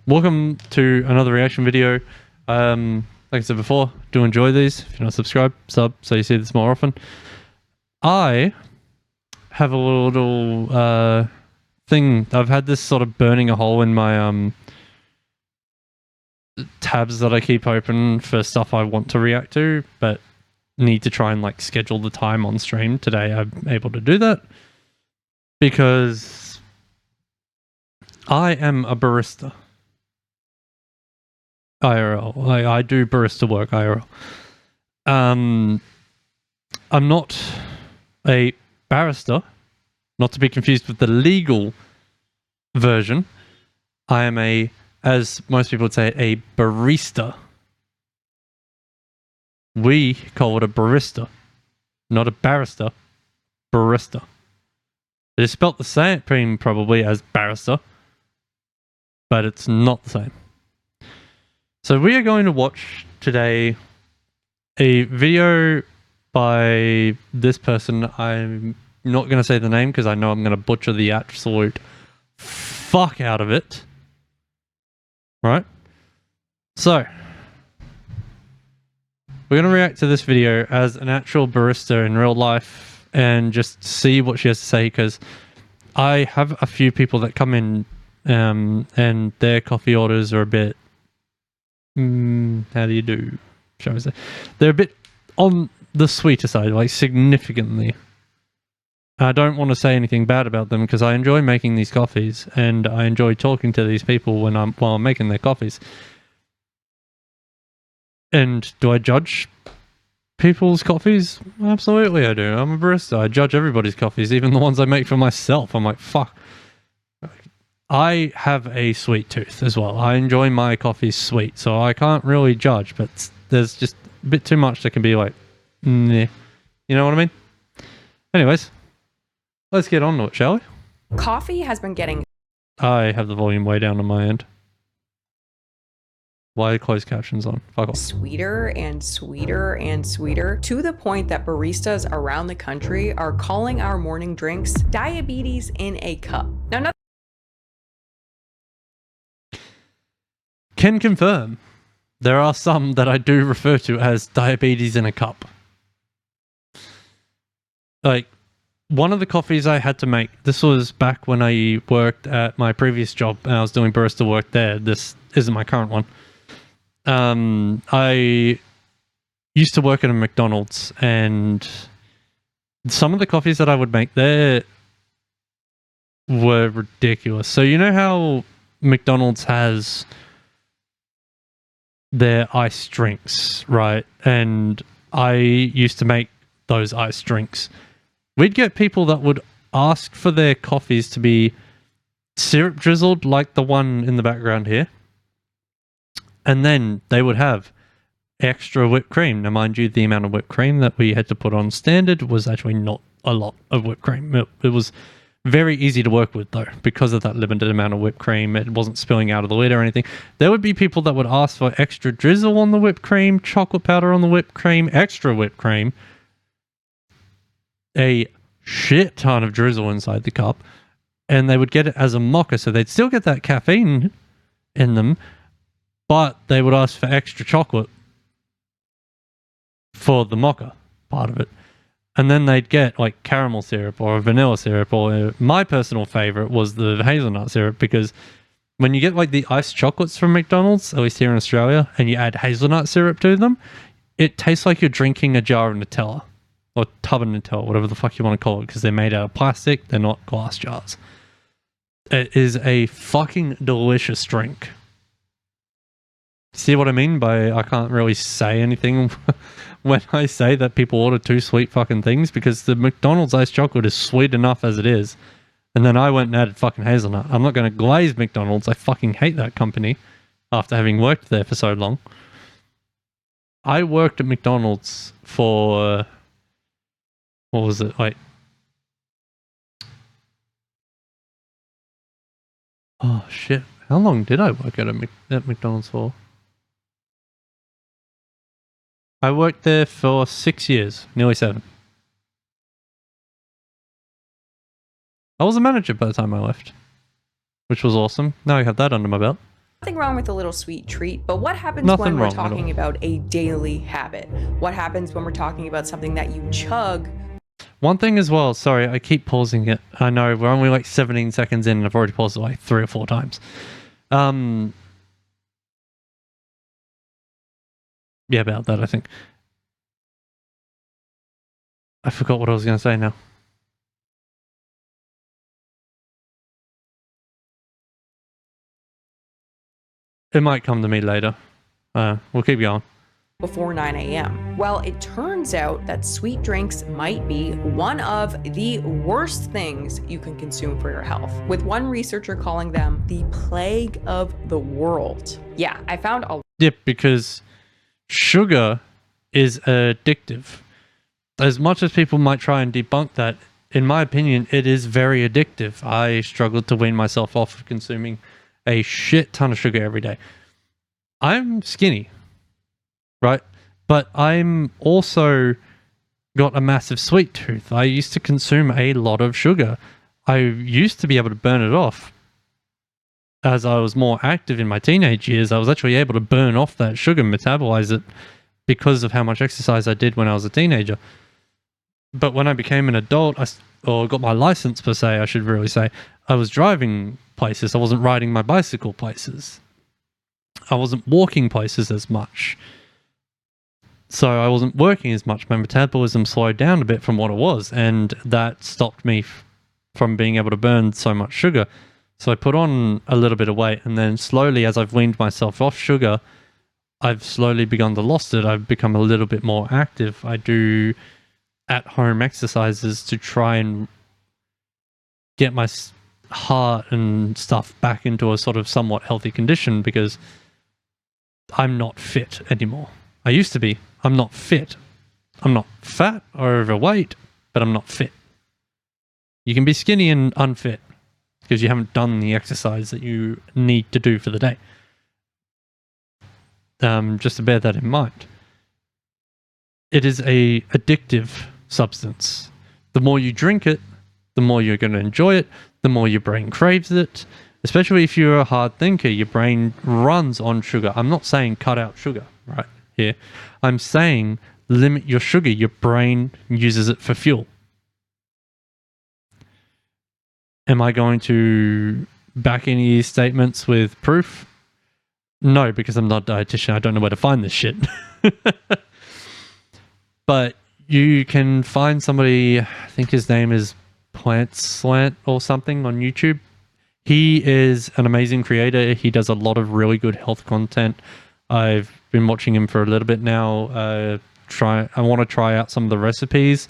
welcome to another reaction video. Like I said before, do enjoy these. If you're not subscribed, sub so you see this more often. I have a little thing. I've had this sort of burning a hole in my tabs that I keep open for stuff I want to react to, but need to try and like schedule the time on stream. Today I'm able to do that because I am a barista. IRL. I do barista work IRL. I'm not a barrister, not to be confused with the legal version. I am a, as most people would say, a barista. We call it a barista, not a barrister. Barista. It is spelt the same probably as barrister, but it's not the same. So we are going to watch today a video by this person. I'm not going to say the name because I know I'm going to butcher the absolute fuck out of it. Right? So we're going to react to this video as an actual barista in real life and just see what she has to say, because I have a few people that come in and their coffee orders are a bit... how do you do? Shall we say? They're a bit on the sweeter side, like significantly. I don't want to say anything bad about them because I enjoy making these coffees and I enjoy talking to these people while I'm making their coffees. And do I judge people's coffees? Absolutely I do. I'm a barista. I judge everybody's coffees, even the ones I make for myself. I'm like, fuck. I have a sweet tooth as well. I enjoy my coffee sweet, so I can't really judge, but there's just a bit too much that can be like, nah. You know what I mean? Anyways, let's get on to it, shall we? Coffee has been getting... I have the volume way down on my end. Why are closed captions on? Fuck off. Sweeter and sweeter and sweeter, to the point that baristas around the country are calling our morning drinks diabetes in a cup. Now, Can confirm, there are some that I do refer to as diabetes in a cup. Like, one of the coffees I had to make, this was back when I worked at my previous job and I was doing barista work there. This isn't my current one. I used to work at a McDonald's, and some of the coffees that I would make there were ridiculous. So you know how McDonald's has their iced drinks, right? And I used to make those iced drinks. We'd get people that would ask for their coffees to be syrup drizzled, like the one in the background here. And then they would have extra whipped cream. Now, mind you, the amount of whipped cream that we had to put on standard was actually not a lot of whipped cream. It was very easy to work with, though, because of that limited amount of whipped cream. It wasn't spilling out of the lid or anything. There would be people that would ask for extra drizzle on the whipped cream, chocolate powder on the whipped cream, extra whipped cream, a shit ton of drizzle inside the cup, and they would get it as a mocha, so they'd still get that caffeine in them, but they would ask for extra chocolate for the mocha part of it. And then they'd get like caramel syrup or vanilla syrup, or my personal favorite was the hazelnut syrup, because when you get like the iced chocolates from McDonald's, at least here in Australia, and you add hazelnut syrup to them, it tastes like you're drinking a jar of Nutella or tub of Nutella, whatever the fuck you want to call it, because they're made out of plastic. They're not glass jars. It is a fucking delicious drink. See what I mean by I can't really say anything when I say that people order too sweet fucking things, because the McDonald's iced chocolate is sweet enough as it is. And then I went and added fucking hazelnut. I'm not going to glaze McDonald's. I fucking hate that company after having worked there for so long. I worked at McDonald's for... what was it? Like... oh, shit. How long did I work at McDonald's for? I worked there for 6 years, nearly 7. I was a manager by the time I left, which was awesome. Now I have that under my belt. Nothing wrong with a little sweet treat, but what happens Nothing when we're wrong at all. talking about a daily habit? What happens when we're talking about something that you chug? One thing as well, sorry, I keep pausing it. I know we're only like 17 seconds in and I've already paused it like 3 or 4 times. Yeah, about that, I think. I forgot what I was going to say now. It might come to me later. We'll keep going. Before 9 a.m. Well, it turns out that sweet drinks might be one of the worst things you can consume for your health, with one researcher calling them the plague of the world. Yeah, I found a Yep, because sugar is addictive. As much as people might try and debunk that, in my opinion, it is very addictive. I struggled to wean myself off of consuming a shit ton of sugar every day. I'm skinny, right? But I'm also got a massive sweet tooth. I used to consume a lot of sugar. I used to be able to burn it off. As I was more active in my teenage years, I was actually able to burn off that sugar, metabolize it, because of how much exercise I did when I was a teenager. But when I became an adult, or got my license per se, I should really say, I was driving places. I wasn't riding my bicycle places. I wasn't walking places as much. So I wasn't working as much. My metabolism slowed down a bit from what it was, and that stopped me from being able to burn so much sugar. So I put on a little bit of weight, and then slowly, as I've weaned myself off sugar, I've slowly begun to lost it. I've become a little bit more active. I do at-home exercises to try and get my heart and stuff back into a sort of somewhat healthy condition, because I'm not fit anymore. I used to be. I'm not fit. I'm not fat or overweight, but I'm not fit. You can be skinny and unfit because you haven't done the exercise that you need to do for the day. Just to bear that in mind. It is a addictive substance. The more you drink it, the more you're going to enjoy it, the more your brain craves it. Especially if you're a hard thinker, your brain runs on sugar. I'm not saying cut out sugar right here. I'm saying limit your sugar. Your brain uses it for fuel. Am I going to back any of these statements with proof? No, because I'm not a dietitian. I don't know where to find this shit. But you can find somebody, I think his name is Plant Slant or something on YouTube. He is an amazing creator. He does a lot of really good health content. I've been watching him for a little bit now. I want to try out some of the recipes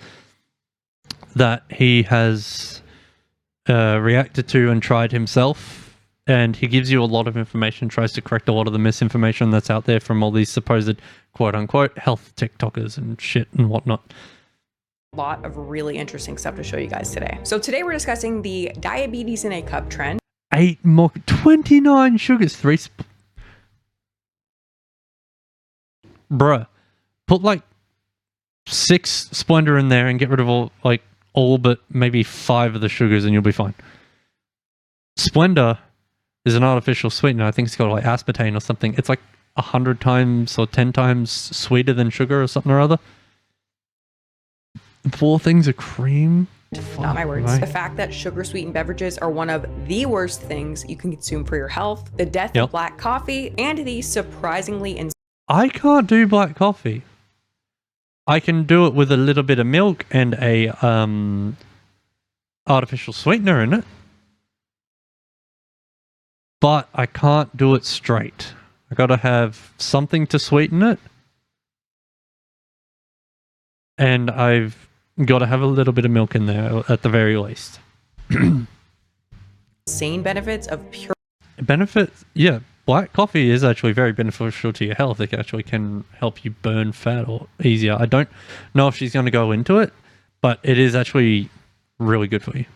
that he has reacted to and tried himself. And he gives you a lot of information, tries to correct a lot of the misinformation that's out there from all these supposed quote-unquote health TikTokers and shit and whatnot. lot of really interesting stuff to show you guys today. So today we're discussing the diabetes in a cup trend. 29 sugars, 3 bruh, put like 6 Splenda in there and get rid of all but maybe 5 of the sugars and you'll be fine. Splenda is an artificial sweetener. I think it's called like aspartame or something. It's like 100 times or 10 times sweeter than sugar or something or other. 4 things of cream. Not my words. Right. The fact that sugar-sweetened beverages are one of the worst things you can consume for your health, the death of black coffee, and the surprisingly I can't do black coffee. I can do it with a little bit of milk and a artificial sweetener in it. But I can't do it straight. I gotta have something to sweeten it. And I've got to have a little bit of milk in there at the very least. insane benefits of pure Benefits, yeah. Black coffee is actually very beneficial to your health. It actually can help you burn fat or easier. I don't know if she's going to go into it, but it is actually really good for you.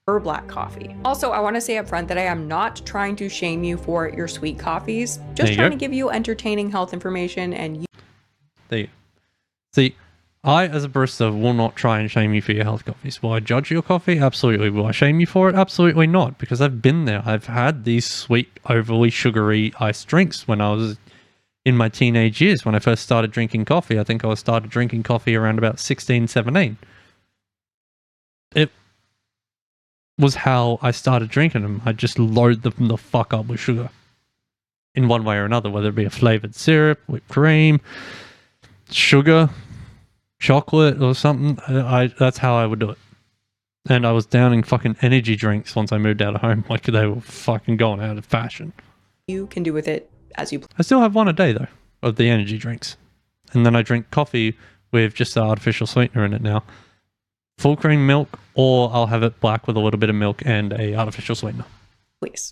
black coffee. Also, I want to say up front that I am not trying to shame you for your sweet coffees. Just trying to give you entertaining health information and There you go. See, I, as a barista, will not try and shame you for your health coffees. Will I judge your coffee? Absolutely. Will I shame you for it? Absolutely not, because I've been there. I've had these sweet, overly sugary iced drinks when I was in my teenage years. When I first started drinking coffee, I think I started drinking coffee around about 16, 17. It was how I started drinking them. I just load them the fuck up with sugar in one way or another, whether it be a flavored syrup, whipped cream, sugar, chocolate or something. That's how I would do it. And I was downing fucking energy drinks once I moved out of home. Like, they were fucking going out of fashion. You can do with it as you please. I still have one a day though of the energy drinks, and then I drink coffee with just the artificial sweetener in it now, full cream milk, or I'll have it black with a little bit of milk and a artificial sweetener.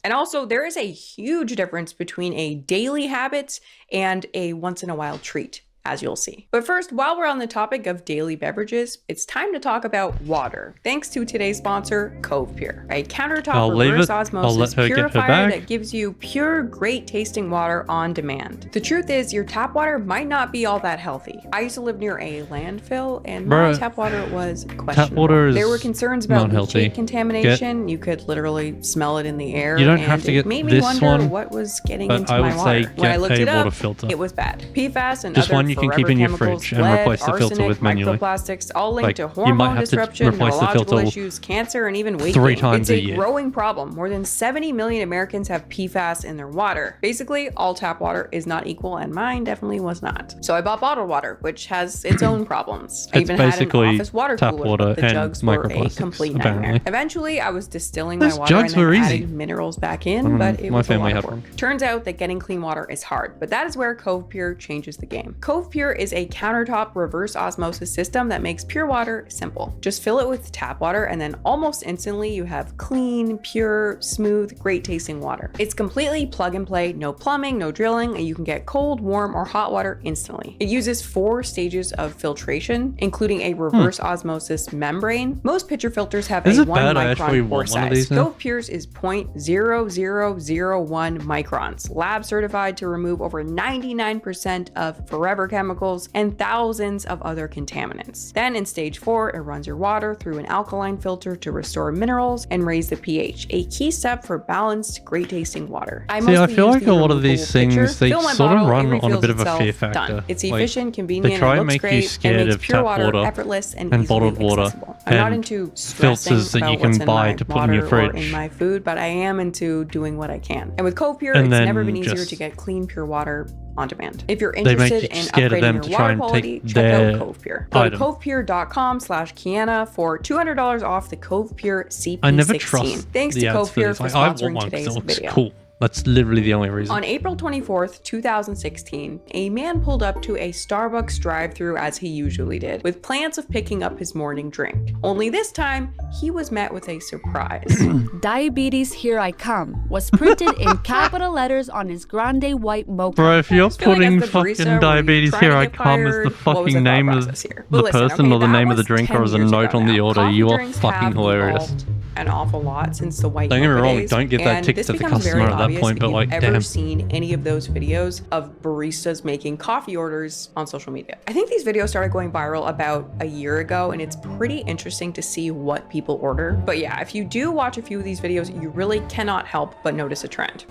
And also, there is a huge difference between a daily habit and a once in a while treat, as you'll see. But first, while we're on the topic of daily beverages, it's time to talk about water. Thanks to today's sponsor, Cove Pure, a countertop reverse osmosis purifier that gives you pure, great tasting water on demand. The truth is, your tap water might not be all that healthy. I used to live near a landfill, and my tap water was questionable. Tap water is there were concerns about leachate contamination. You could literally smell it in the air. You don't have to get it made me this wonder one, what was getting into I my would water. say When I looked get it a up, water filter. it was bad. PFAS and Just other one you can keep in your fridge and replace the filter with manually. Microplastics, all linked Like, to you hormone might have to disruption, replace the neurological filter issues, cancer, and even weight 3 gain. times It's a year. growing problem. More than 70 million Americans have PFAS in their water. Basically, all tap water is not equal, and mine definitely was not. So I bought bottled water, which has its own problems. I It's even had an basically office water tap cooler, water but the and jugs were a microplastics, complete apparently. nightmare. Eventually, I was distilling Those my water and jugs then were easy. adding minerals back in, but it my was a family lot of had work. one. Turns out that getting clean water is hard, but that is where Cove Pure changes the game. Cove Pure is a countertop reverse osmosis system that makes pure water simple. Just fill it with tap water, and then almost instantly you have clean, pure, smooth, great tasting water. It's completely plug and play, no plumbing, no drilling, and you can get cold, warm, or hot water instantly. It uses 4 stages of filtration, including a reverse osmosis membrane. Most pitcher filters have a 1 micron pore size. Cove Pure's is 0.0001 microns, lab certified to remove over 99% of forever chemicals and thousands of other contaminants. Then in stage 4, it runs your water through an alkaline filter to restore minerals and raise the pH, a key step for balanced, great tasting water. I feel like a lot of these things, they sort of run on a bit of a fear factor. Done. It's efficient, convenient, they try and and looks make you great, scared and makes of pure tap water water effortless and bottled easily water accessible. I'm not and into stressing filters that about you what's can in buy my to put in water your or fridge. in my food, but I am into doing what I can. And with Cove Pure, And it's then never been easier just- to get clean, pure water on demand. If you're They make interested you in scared of them upgrading to your try water and quality, take check their out Cove Pure. Go to item. covepure.com/Kiana for $200 off the Cove Pure CP16. I never trust Thanks the to ads Cove for Pure these. for Like, I want sponsoring one 'cause today's it looks video. cool. That's literally the only reason. On April 24th, 2016, a man pulled up to a Starbucks drive-thru as he usually did, with plans of picking up his morning drink. Only this time, he was met with a surprise. Diabetes Here I Come was printed in capital letters on his grande white mocha. Bro, if you're Feeling putting as the barista, fucking were you diabetes trying here to I get come as fired? the What was fucking thought name of process here? the Well, listen, person okay, or the that name of the was drink 10 or as a years note ago on the now. order, Coffee you are drinks fucking have hilarious. evolved an awful lot since the white Don't get me mocha wrong, days, don't get that and ticked this at the becomes very customer at that obvious point, if but you've like, ever damn. seen any of those videos of baristas making coffee orders on social media. I think these videos started going viral about a year ago, and it's pretty interesting to see what people order. But yeah, if you do watch a few of these videos, you really cannot help but notice a trend.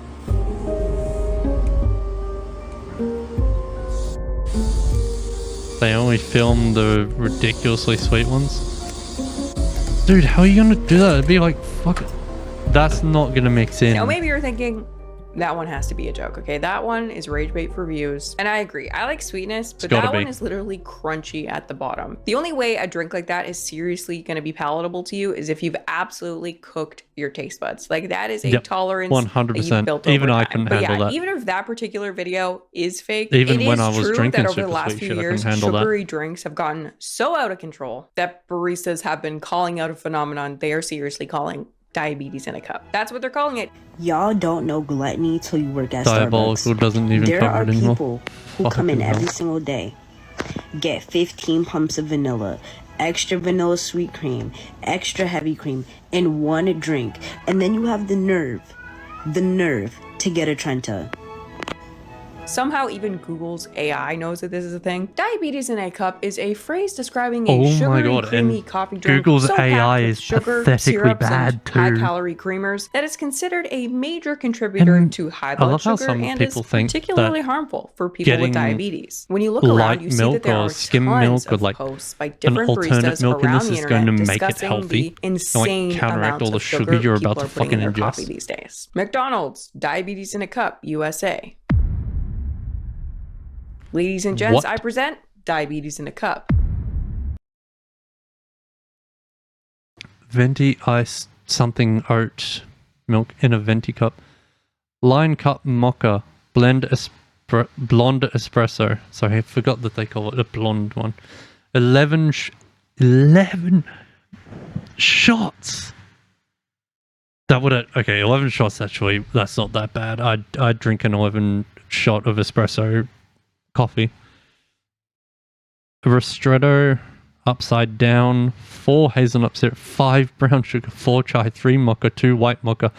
They only film the ridiculously sweet ones. Dude, how are you gonna do that? It'd be like, fuck it. That's not gonna mix in. Now, maybe you're thinking, that one has to be a joke, okay? That one is rage bait for views. And I agree. I like sweetness, but that one is literally crunchy at the bottom. The only way a drink like that is seriously going to be palatable to you is if you've absolutely cooked your taste buds. Like, that is a tolerance 100%. that you've built over Even I time. couldn't But handle that. Even if that particular video is fake, Even it when is I was true drinking that over the super last sweet few shit, I years, couldn't handle that. sugary drinks have gotten so out of control that baristas have been calling out a phenomenon they are seriously calling diabetes in a cup. That's what they're calling it. Y'all don't know gluttony till you work at Diabolical Starbucks. doesn't even There cover are it anymore. people who come in every single day, get 15 pumps of vanilla, extra vanilla sweet cream, extra heavy cream in one drink, and then you have the nerve to get a Trenta. Somehow even Google's AI knows that this is a thing. Diabetes in a cup is a phrase describing a Oh my sugary, God, creamy and coffee drink Google's so packed AI with is sugar, pathetically syrups, bad and too. high-calorie creamers that is considered a major contributor And to high I blood love how sugar some and is people think particularly that harmful for people with getting diabetes. When you look around, light you see that milk there or are skim tons milk or of like posts by an different alternate baristas milk in around this the is going internet to make it discussing healthy. the And insane like counteract amounts all the of sugar sugar you're people about are to putting in fucking their coffee ingest. these days. McDonald's, diabetes in a cup, USA. Ladies and gents, What? I present Diabetes in a Cup. Venti ice something oat milk in a venti cup. Line cup mocha blonde espresso. Sorry, I forgot that they call it a blonde one. 11 shots. That would okay. 11 shots actually. That's not that bad. I'd drink an 11 shot of espresso coffee. Ristretto upside down. 4 hazelnut syrup, 5 brown sugar, 4 chai, 3 mocha, 2 white mocha,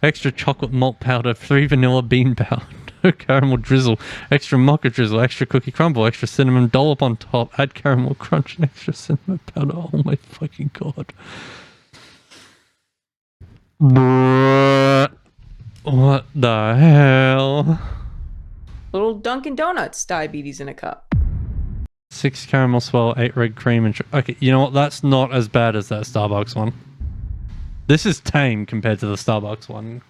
extra chocolate malt powder, 3 vanilla bean powder, caramel drizzle, extra mocha drizzle, extra cookie crumble, extra cinnamon dollop on top, add caramel crunch and extra cinnamon powder. Oh my fucking god. What the hell? Little Dunkin' Donuts, diabetes in a cup. 6 caramel swirl, 8 red cream, and okay, you know what? That's not as bad as that Starbucks one. This is tame compared to the Starbucks one.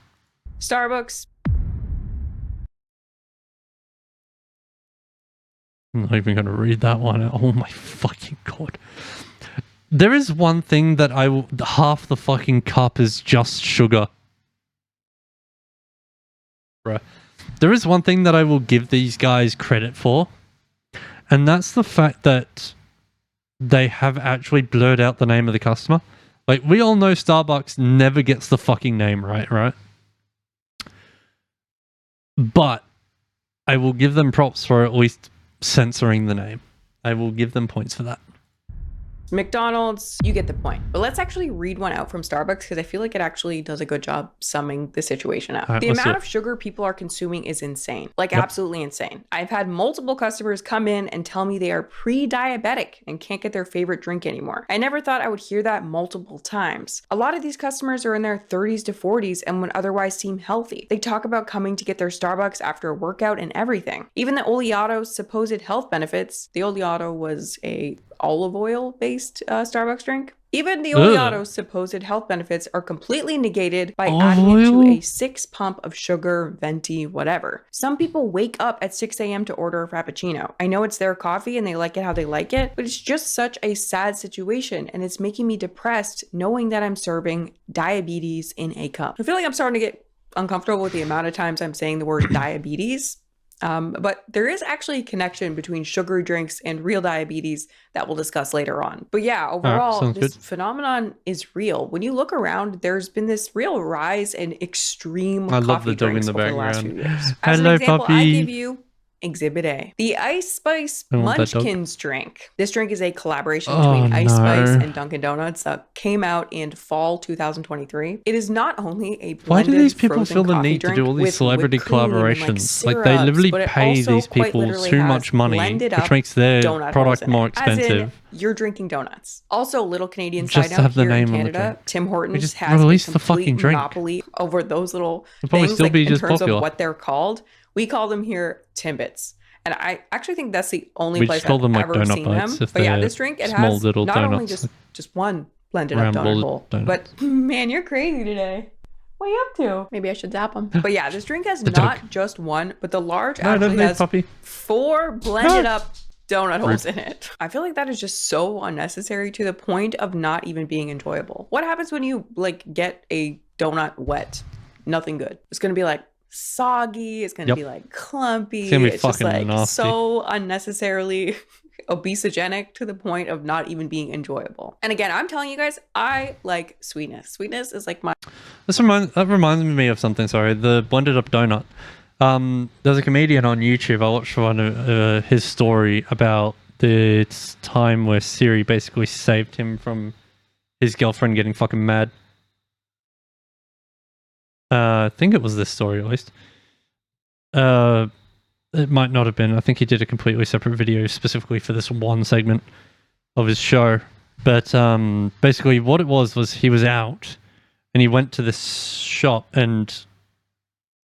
Starbucks. I'm not even going to read that one. Oh my fucking god. There is one thing that half the fucking cup is just sugar. Bruh. There is one thing that I will give these guys credit for. And that's the fact that they have actually blurred out the name of the customer. Like, we all know Starbucks never gets the fucking name right? But I will give them props for at least censoring the name. I will give them points for that. McDonald's, you get the point. But let's actually read one out from Starbucks because I feel like it actually does a good job summing the situation up. All right, the let's amount do of it. sugar people are consuming is insane. Like, Yep. absolutely insane. I've had multiple customers come in and tell me they are pre-diabetic and can't get their favorite drink anymore. I never thought I would hear that multiple times. A lot of these customers are in their 30s to 40s and would otherwise seem healthy. They talk about coming to get their Starbucks after a workout and everything. Even the Oleato's supposed health benefits, the Oleato was a olive oil based Starbucks drink. Even the Oleato's supposed health benefits are completely negated by adding it to a 6 pump of sugar, venti, whatever. Some people wake up at 6 a.m. to order a Frappuccino. I know it's their coffee and they like it how they like it, but it's just such a sad situation and it's making me depressed knowing that I'm serving diabetes in a cup. I feel like I'm starting to get uncomfortable with the amount of times I'm saying the word diabetes. But there is actually a connection between sugary drinks and real diabetes that we'll discuss later on. But yeah, overall, this phenomenon is real. When you look around, there's been this real rise in extreme coffee drinks over the last few years. As an example, I give you Exhibit A, the Ice Spice Munchkins drink. This drink is a collaboration between Ice Spice and Dunkin' Donuts that came out in fall 2023. It is not only a blended Why do these people frozen feel the coffee need to drink do all these with celebrity whipped cream and, collaborations? Like, they syrups, literally but it pay also these quite people literally too has much money, blended which up makes their donut product holes in more it. As in, expensive. you're drinking donuts. Also, little Canadian Just side to note have the here in name on the Canada, drink. Tim Hortons just has release a the complete fucking drink. monopoly over those little It'll probably things, still like be in just terms popular. of what they're called. We call them here Timbits. And I actually think that's the only We place just call I've them, like, ever donut seen bites them. if But yeah, they're this drink, it small has little not only donuts. just one blended up donut Round hole, donut. but man, you're crazy today. What are you up to? Maybe I should zap them. But yeah, this drink has The not dog. just one, but the large No, actually don't has puppy. 4 blended up donut holes in it. I feel like that is just so unnecessary to the point of not even being enjoyable. What happens when you like get a donut wet? Nothing good. It's gonna be like soggy. It's gonna be like clumpy. It's gonna be It's just fucking like nasty. so unnecessarily obesogenic to the point of not even being enjoyable. And again, I'm telling you guys, I like sweetness. Sweetness is like my That reminds me of something. Sorry, the blended up donut. There's a comedian on YouTube. I watched one of his story about the time where Siri basically saved him from his girlfriend getting fucking mad. I think it was this story at least. it might not have been. I think he did a completely separate video specifically for this one segment of his show. But basically what it was he was out and he went to this shop and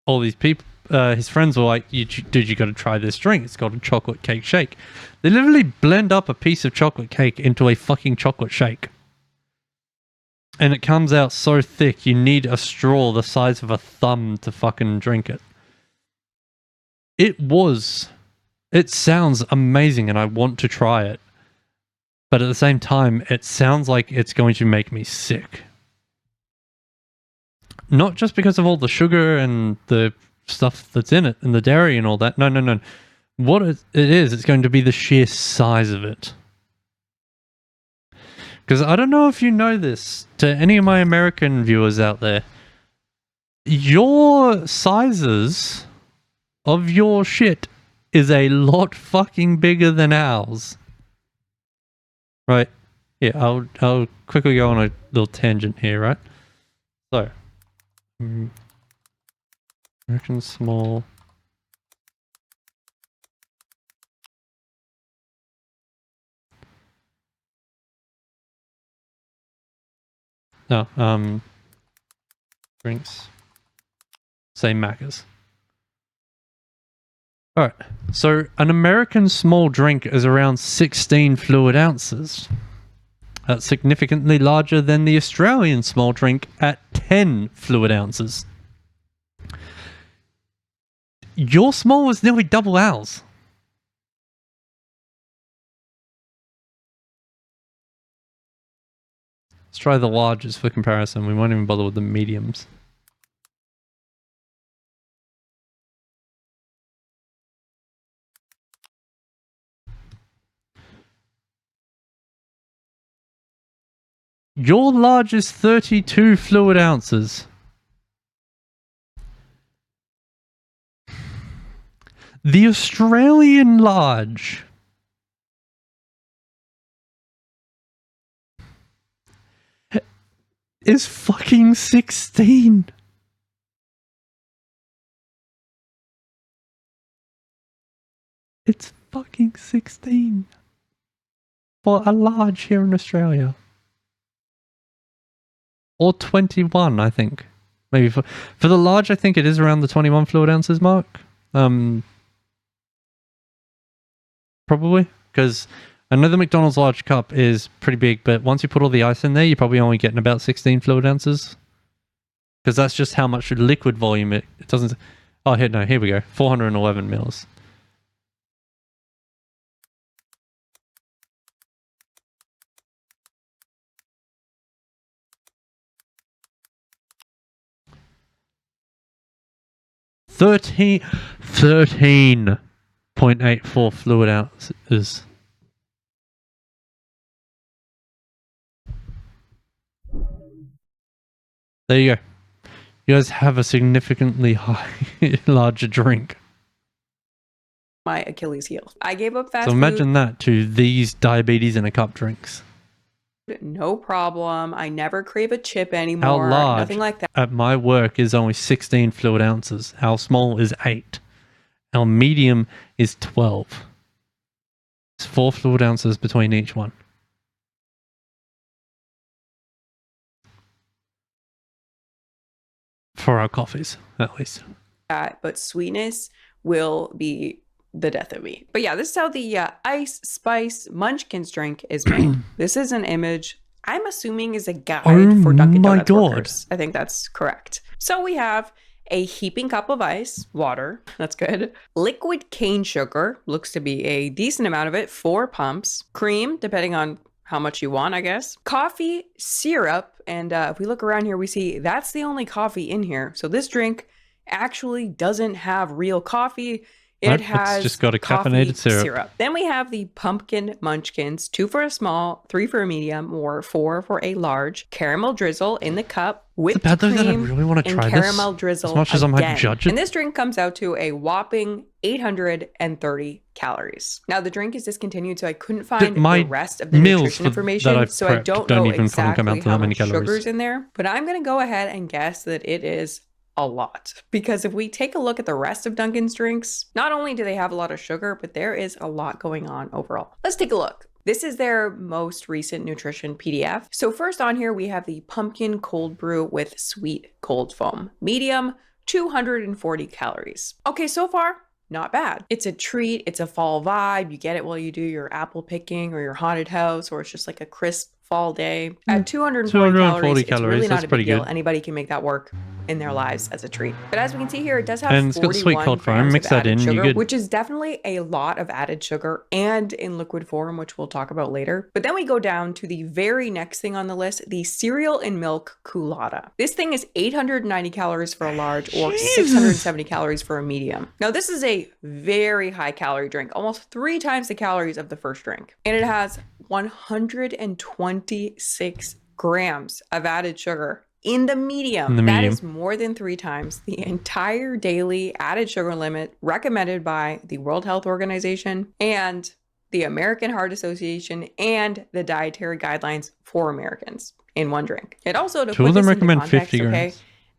all these people, his friends were like, dude, you got to try this drink. It's called a chocolate cake shake. They literally blend up a piece of chocolate cake into a fucking chocolate shake. And it comes out so thick, you need a straw the size of a thumb to fucking drink it. It sounds amazing and I want to try it. But at the same time, it sounds like it's going to make me sick. Not just because of all the sugar and the stuff that's in it and the dairy and all that. No. What it is, it's going to be the sheer size of it. Because I don't know if you know this, to any of my American viewers out there, your sizes of your shit is a lot fucking bigger than ours. Right? Yeah, I'll quickly go on a little tangent here, right? So, American small. No, drinks. Say Macca's. Alright, so an American small drink is around 16 fluid ounces. That's significantly larger than the Australian small drink at 10 fluid ounces. Your small was nearly double ours. Let's try the larges for comparison. We won't even bother with the mediums. Your large is 32 fluid ounces. The Australian large is fucking 16. It's fucking 16 for a large here in Australia. Or 21, I think. Maybe for the large, I think it is around the 21 fluid ounces mark. Probably, because I know the McDonald's large cup is pretty big, but once you put all the ice in there, you're probably only getting about 16 fluid ounces. Because that's just how much liquid volume it doesn't... Oh, here we go. 411 mils. Thirteen 13.84 fluid ounces. There you go. You guys have a significantly larger drink. My Achilles heel. I gave up fast So imagine that to these diabetes in a cup drinks. No problem. I never crave a chip anymore. Our large Nothing like that. at my work is only 16 fluid ounces. Our small is 8. Our medium is 12. It's 4 fluid ounces between each one. For our coffees, at least. But sweetness will be the death of me. But yeah, this is how the Ice Spice Munchkins drink is made. This is an image I'm assuming is a guide for Dunkin' Donuts workers. I think that's correct. So we have a heaping cup of ice, water, that's good. Liquid cane sugar, looks to be a decent amount of it, 4 pumps. Cream, depending on how much you want, I guess. Coffee, syrup, and if we look around here, we see that's the only coffee in here. So this drink actually doesn't have real coffee. It has just got a caffeinated syrup. Then we have the pumpkin munchkins, 2 for a small, 3 for a medium, or 4 for a large. Caramel drizzle in the cup, whipped cream, that I really want to try and caramel drizzle as much as I might judge it. And this drink comes out to a whopping 830 calories. Now the drink is discontinued, so I couldn't find the rest of the nutrition information, so I don't know exactly how many sugars in there. But I'm going to go ahead and guess that it is a lot. Because if we take a look at the rest of Dunkin's drinks, not only do they have a lot of sugar, but there is a lot going on overall. Let's take a look. This is their most recent nutrition PDF. So first on here, we have the pumpkin cold brew with sweet cold foam. Medium, 240 calories. Okay, so far, not bad. It's a treat. It's a fall vibe. You get it while you do your apple picking or your haunted house, or it's just like a crisp fall day. At 240 calories, it's really not a big deal. Anybody can make that work in their lives as a treat. But as we can see here, it does have and it's got sweet cold foam. Mix that in, sugar, which is definitely a lot of added sugar and in liquid form, which we'll talk about later. But then we go down to the very next thing on the list, the cereal and milk culotta. This thing is 890 calories for a large or 670 calories for a medium. Now, this is a very high calorie drink, almost 3 times the calories of the first drink. And it has 126 grams of added sugar in the medium. That is more than 3 times the entire daily added sugar limit recommended by the World Health Organization and the American Heart Association and the dietary guidelines for Americans in one drink. It also, to put this into context, 50 grams. Okay,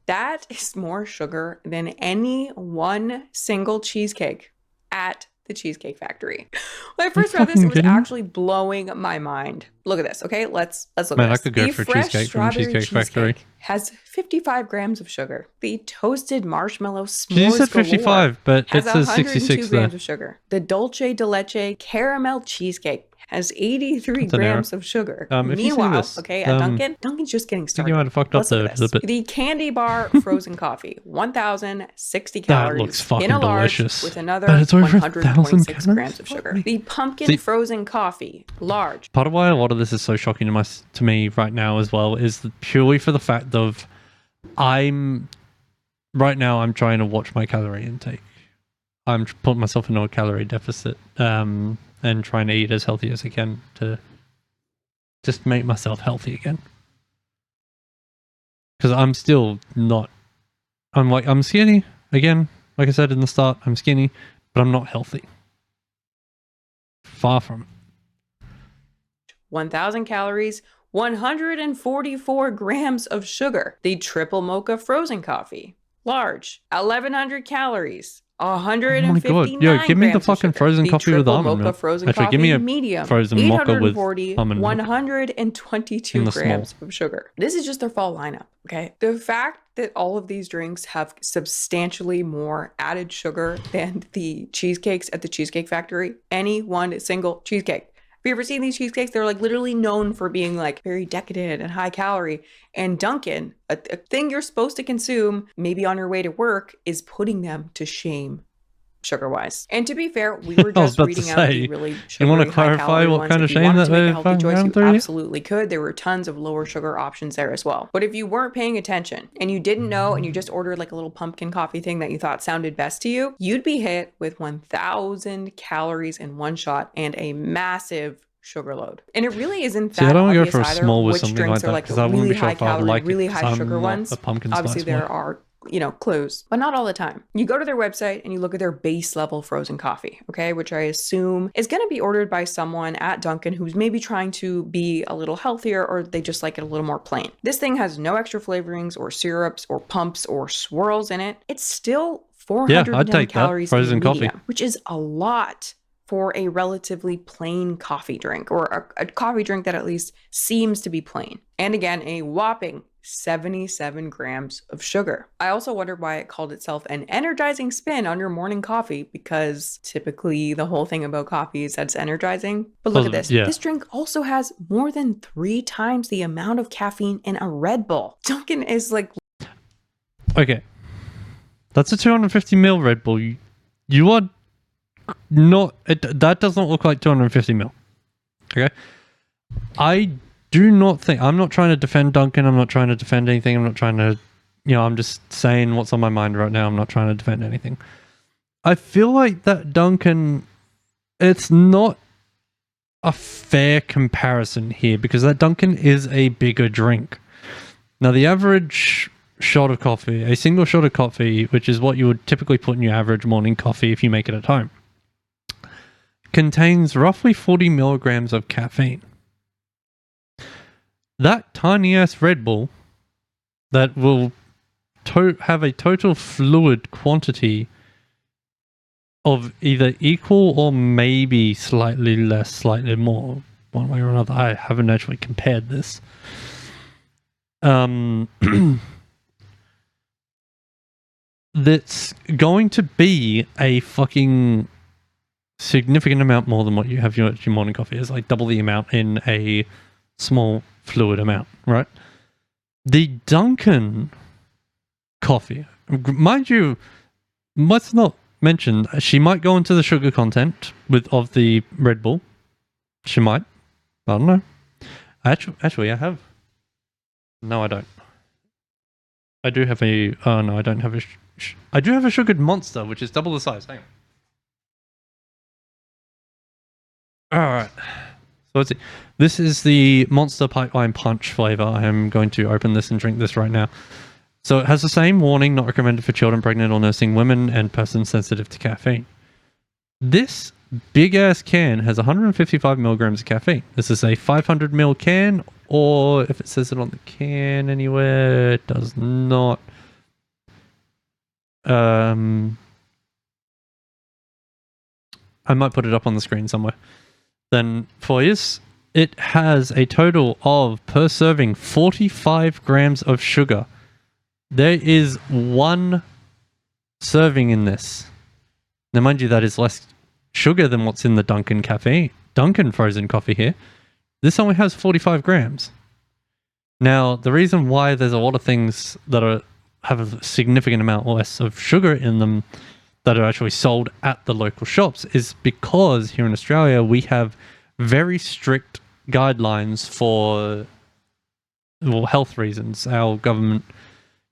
that is more sugar than any one single cheesecake at the Cheesecake Factory. When I first read this, it was actually blowing my mind. Look at this, okay? Let's look at this. I could go for cheesecake from Cheesecake Factory. Has 55 grams of sugar. The toasted marshmallow s'mores you said 55, but it says 66 grams of sugar. The dulce de leche caramel cheesecake has 83 grams of sugar. Meanwhile, okay, at Dunkin's just getting started. You might have fucked up the candy bar frozen coffee, 1,060 calories. That looks fucking in a large delicious. With another but it's over 126 grams of sugar. The pumpkin frozen coffee, large. Part of why a lot of this is so shocking to me right now as well is purely for the fact of I'm trying to watch my calorie intake. I'm putting myself into a calorie deficit. And trying to eat as healthy as I can to just make myself healthy again. Because I'm still not... I'm skinny. Again, like I said in the start, I'm skinny, but I'm not healthy. Far from it. 1,000 calories, 144 grams of sugar. The triple mocha frozen coffee, large, 1,100 calories. 159 oh my god! Yo, give me the fucking frozen coffee with almond milk. Actually, give me a medium, frozen mocha with almond milk. 122 grams of sugar. This is just their fall lineup, okay? The fact that all of these drinks have substantially more added sugar than the cheesecakes at the Cheesecake Factory, any one single cheesecake. Have you ever seen these cheesecakes? They're like literally known for being like very decadent and high calorie. And Dunkin', a thing you're supposed to consume maybe on your way to work, is putting them to shame sugar-wise. And to be fair, we were just reading out the really sugary, you want to clarify what kind of shame that they're you absolutely could. There were tons of lower sugar options there as well. But if you weren't paying attention and you didn't know and you just ordered like a little pumpkin coffee thing that you thought sounded best to you, you'd be hit with 1,000 calories in one shot and a massive sugar load. And it really isn't that obvious either which drinks are like the really high calorie, really high sugar ones. Obviously there are clues, but not all the time. You go to their website and you look at their base level frozen coffee, okay, which I assume is going to be ordered by someone at Dunkin' who's maybe trying to be a little healthier, or they just like it a little more plain. This thing has no extra flavorings or syrups or pumps or swirls in it. It's still 410 calories frozen coffee, which is a lot for a relatively plain coffee drink, or a coffee drink that at least seems to be plain. And again, a whopping 77 grams of sugar. I also wondered why it called itself an energizing spin on your morning coffee, because typically the whole thing about coffee is that it's energizing. But look at this. Yeah. This drink also has more than 3 times the amount of caffeine in a Red Bull. Dunkin' is like... Okay. That's a 250 ml Red Bull. You are not... that does not look like 250 ml. Okay? I do not think... I'm not trying to defend Dunkin'. I'm not trying to defend anything. I'm not trying to... I'm just saying what's on my mind right now. I'm not trying to defend anything. I feel like that Dunkin'... It's not a fair comparison here, because that Dunkin' is a bigger drink. Now, the average shot of coffee, a single shot of coffee, which is what you would typically put in your average morning coffee if you make it at home, contains roughly 40 milligrams of caffeine. That tiny ass Red Bull that will have a total fluid quantity of either equal or maybe slightly less, slightly more, one way or another. I haven't actually compared this. That's going to be a fucking significant amount more than what you have your morning coffee. It's like double the amount in a small fluid amount, right? The Dunkin' coffee, mind you, let's not mention she might go into the sugar content of the Red Bull. She might. I don't know. Actually, I have. No, I don't. I do have a. Oh no, I don't have a. I do have a sugared Monster, which is double the size. Hang on. All right. So let's see. This is the Monster Pipeline Punch flavor. I am going to open this and drink this right now. So it has the same warning, not recommended for children, pregnant or nursing women, and persons sensitive to caffeine. This big ass can has 155 milligrams of caffeine. This is a 500 ml can, or if it says it on the can anywhere, it does not. I might put it up on the screen somewhere. Then for this, it has a total of, per serving, 45 grams of sugar. There is one serving in this. Now, mind you, that is less sugar than what's in the Dunkin' frozen coffee here. This only has 45 grams. Now, the reason why there's a lot of things that have a significant amount less of sugar in them that are actually sold at the local shops is because here in Australia, we have very strict guidelines for health reasons. Our government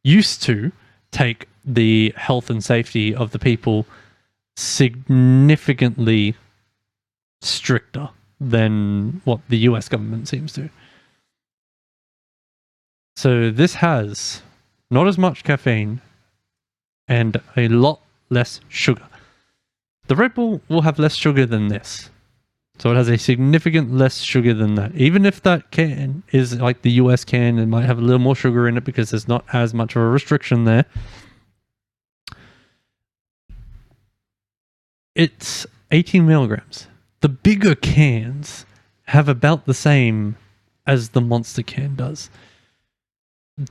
used to take the health and safety of the people significantly stricter than what the US government seems to. So this has not as much caffeine and a lot less sugar. The Red Bull will have less sugar than this. So it has a significant less sugar than that. Even if that can is like the US can, it might have a little more sugar in it because there's not as much of a restriction there. It's 18 milligrams. The bigger cans have about the same as the Monster can does.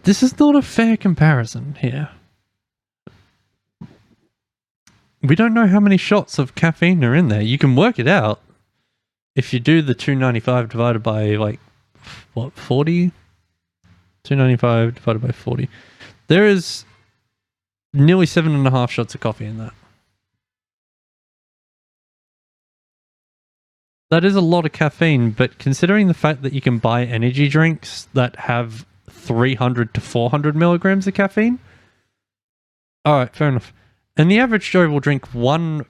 This is not a fair comparison here. We don't know how many shots of caffeine are in there. You can work it out. If you do the 295 divided by, like, what, 40? 295 divided by 40. There is nearly 7.5 shots of coffee in that. That is a lot of caffeine, but considering the fact that you can buy energy drinks that have 300 to 400 milligrams of caffeine, alright, fair enough. And the average Joe will drink one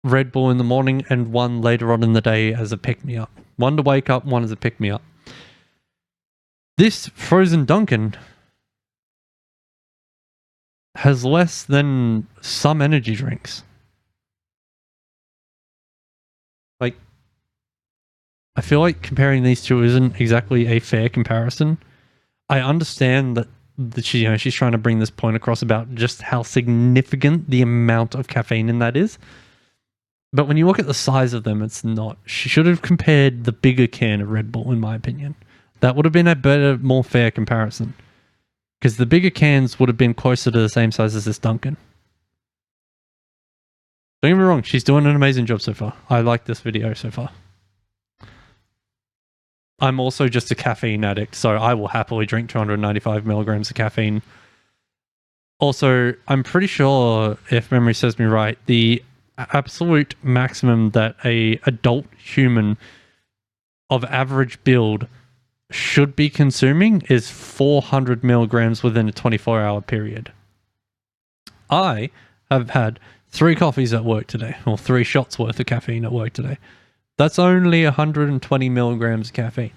Red Bull in the morning and one later on in the day as a pick-me-up. One to wake up, one as a pick-me-up. This frozen Dunkin' has less than some energy drinks. Like, I feel like comparing these two isn't exactly a fair comparison. I understand that she's trying to bring this point across about just how significant the amount of caffeine in that is. But when you look at the size of them, it's not. She should have compared the bigger can of Red Bull, in my opinion. That would have been a better, more fair comparison. Because the bigger cans would have been closer to the same size as this Dunkin'. Don't get me wrong, she's doing an amazing job so far. I like this video so far. I'm also just a caffeine addict, so I will happily drink 295 milligrams of caffeine. Also, I'm pretty sure, if memory serves me right, the absolute maximum that a adult human of average build should be consuming is 400 milligrams within a 24-hour period. I have had 3 coffees at work today, or 3 shots worth of caffeine at work today. That's only 120 milligrams of caffeine.